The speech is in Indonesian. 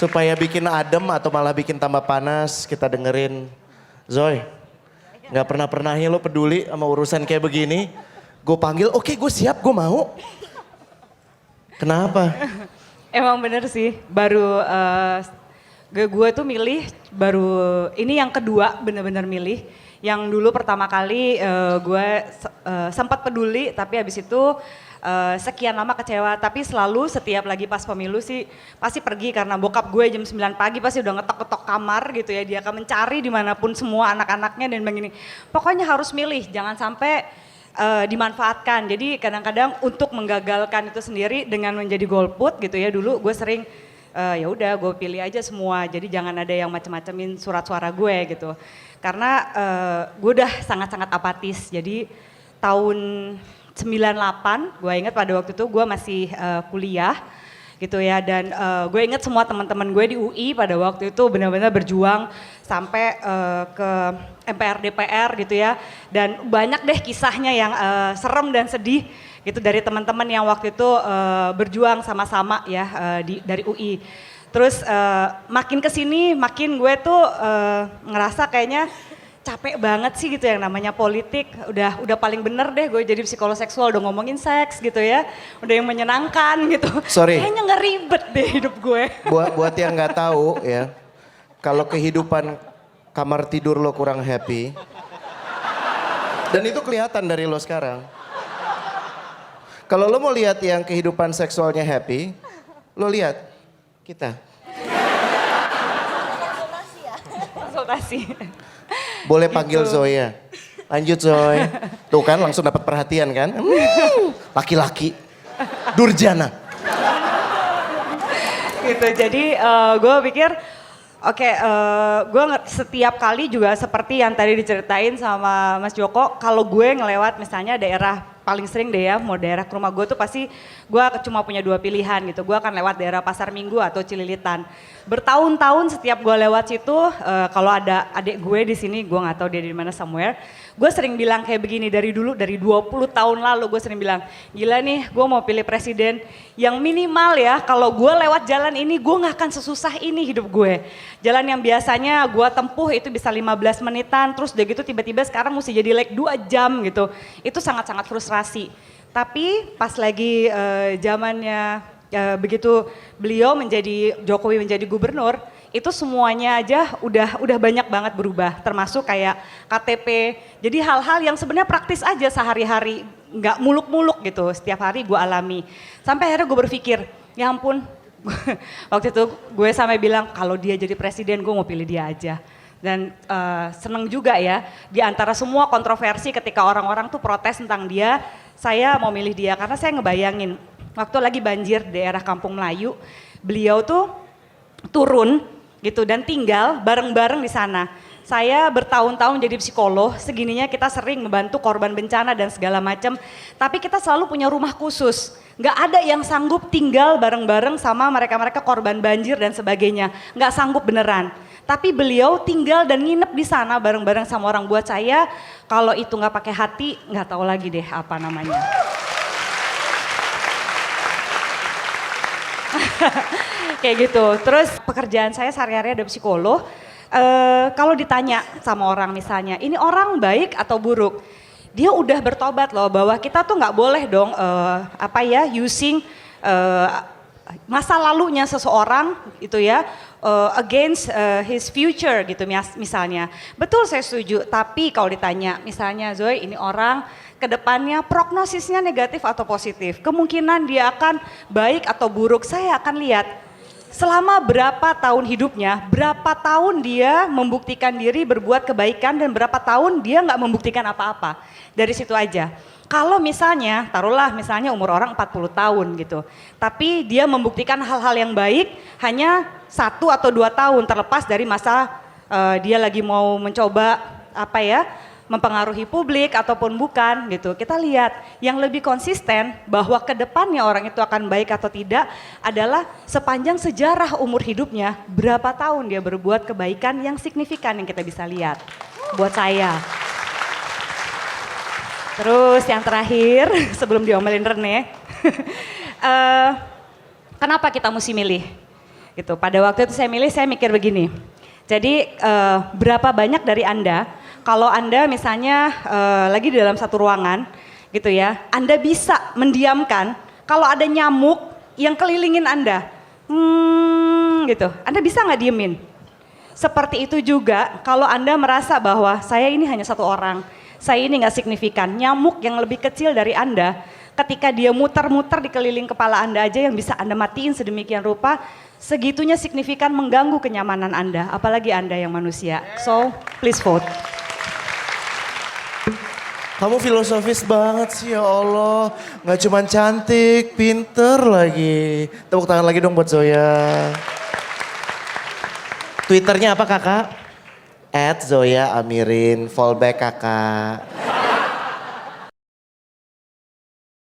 Supaya bikin adem atau malah bikin tambah panas, kita dengerin Zoe. Gak pernah-pernahnya lo peduli sama urusan kayak begini. Gue panggil, oke gue siap, gue mau. Kenapa? Emang bener sih, baru gue tuh milih baru ini yang kedua bener-bener milih. Yang dulu pertama kali gue sempat peduli tapi habis itu sekian lama kecewa. Tapi selalu setiap lagi pas pemilu sih pasti pergi karena bokap gue jam 9 pagi pasti udah ngetok-ketok kamar gitu ya. Dia akan mencari dimanapun semua anak-anaknya dan begini. Pokoknya harus milih, jangan sampai dimanfaatkan. Jadi kadang-kadang untuk menggagalkan itu sendiri dengan menjadi golput gitu ya. Dulu gue sering ya udah gue pilih aja semua. Jadi jangan ada yang macem-macemin surat suara gue gitu. Karena gue udah sangat-sangat apatis. Jadi tahun 98 gue ingat pada waktu itu gue masih kuliah gitu ya. Dan gue ingat semua teman-teman gue di UI pada waktu itu benar-benar berjuang sampai ke MPR DPR gitu ya. Dan banyak deh kisahnya yang serem dan sedih gitu dari teman-teman yang waktu itu berjuang sama-sama ya dari UI. Terus makin kesini makin gue tuh ngerasa kayaknya capek banget sih gitu yang namanya politik. Udah paling bener deh gue jadi psikolog seksual, udah ngomongin seks gitu ya. Udah yang menyenangkan gitu. Sorry. Kayaknya nggak ribet deh hidup gue. Buat yang nggak tahu ya, kalau kehidupan kamar tidur lo kurang happy, dan itu kelihatan dari lo sekarang. Kalau lo mau lihat yang kehidupan seksualnya happy, lo lihat kita. Konsultasi. Boleh panggil gitu. Zoe ya. Lanjut Zoe. Tuh kan langsung dapat perhatian kan. Laki-laki. Durjana. Gitu, jadi gue pikir oke, gue setiap kali juga seperti yang tadi diceritain sama Mas Joko, kalau gue ngelewat misalnya daerah paling sering deh ya, mau daerah ke rumah gue tuh pasti gue cuma punya dua pilihan gitu. Gue akan lewat daerah Pasar Minggu atau Cililitan. Bertahun-tahun setiap gue lewat situ, kalau ada adik gue di sini, gue nggak tahu dia di mana somewhere. Gue sering bilang kayak begini dari dulu, dari 20 tahun lalu gue sering bilang, gila nih gue mau pilih presiden yang minimal ya, kalau gue lewat jalan ini gue nggak akan sesusah ini hidup gue. Jalan yang biasanya gue tempuh itu bisa 15 menitan, terus udah gitu tiba-tiba sekarang mesti jadi like 2 jam gitu. Itu sangat-sangat frustrasi. Tapi pas lagi zamannya begitu beliau menjadi, Jokowi menjadi gubernur, itu semuanya aja udah banyak banget berubah, termasuk kayak KTP. Jadi hal-hal yang sebenarnya praktis aja sehari-hari, nggak muluk-muluk gitu, setiap hari gue alami. Sampai akhirnya gue berpikir, ya ampun, waktu itu gue sampai bilang kalau dia jadi presiden gue mau pilih dia aja. Dan seneng juga ya, di antara semua kontroversi ketika orang-orang tuh protes tentang dia, saya mau milih dia karena saya ngebayangin waktu lagi banjir di daerah Kampung Melayu, beliau tuh turun gitu dan tinggal bareng-bareng di sana. Saya bertahun-tahun jadi psikolog, segininya kita sering membantu korban bencana dan segala macam, tapi kita selalu punya rumah khusus. Nggak ada yang sanggup tinggal bareng-bareng sama mereka-mereka korban banjir dan sebagainya, nggak sanggup beneran. Tapi beliau tinggal dan nginep di sana bareng-bareng sama orang. Buat saya, kalau itu nggak pakai hati, nggak tahu lagi deh apa namanya. Kayak gitu. Terus pekerjaan saya sehari-hari ada psikolog. Kalau ditanya sama orang misalnya, ini orang baik atau buruk? Dia udah bertobat loh bahwa kita tuh nggak boleh dong using masa lalunya seseorang itu ya against his future gitu misalnya. Betul saya setuju, tapi kalau ditanya misalnya Zoe ini orang kedepannya prognosisnya negatif atau positif, kemungkinan dia akan baik atau buruk, saya akan lihat selama berapa tahun hidupnya, berapa tahun dia membuktikan diri berbuat kebaikan dan berapa tahun dia nggak membuktikan apa-apa. Dari situ aja. Kalau misalnya, taruhlah misalnya umur orang 40 tahun gitu, tapi dia membuktikan hal-hal yang baik hanya 1 atau 2 tahun terlepas dari masa dia lagi mau mencoba mempengaruhi publik ataupun bukan gitu. Kita lihat yang lebih konsisten bahwa kedepannya orang itu akan baik atau tidak adalah sepanjang sejarah umur hidupnya berapa tahun dia berbuat kebaikan yang signifikan yang kita bisa lihat. Buat saya. Terus yang terakhir sebelum diomelin Rene, kenapa kita mesti milih? Gitu. Pada waktu itu saya milih, saya mikir begini. Jadi berapa banyak dari Anda, kalau Anda misalnya lagi di dalam satu ruangan gitu ya, Anda bisa mendiamkan kalau ada nyamuk yang kelilingin Anda. Gitu, Anda bisa nggak diemin? Seperti itu juga kalau Anda merasa bahwa saya ini hanya satu orang, saya ini nggak signifikan, nyamuk yang lebih kecil dari Anda, ketika dia muter-muter di keliling kepala Anda aja yang bisa Anda matiin sedemikian rupa, segitunya signifikan mengganggu kenyamanan Anda, apalagi Anda yang manusia. So, please vote. Kamu filosofis banget sih ya Allah. Nggak cuma cantik, pinter lagi. Tepuk tangan lagi dong buat Zoya. Twitternya apa kakak? @Zoya Amirin, fallback kakak.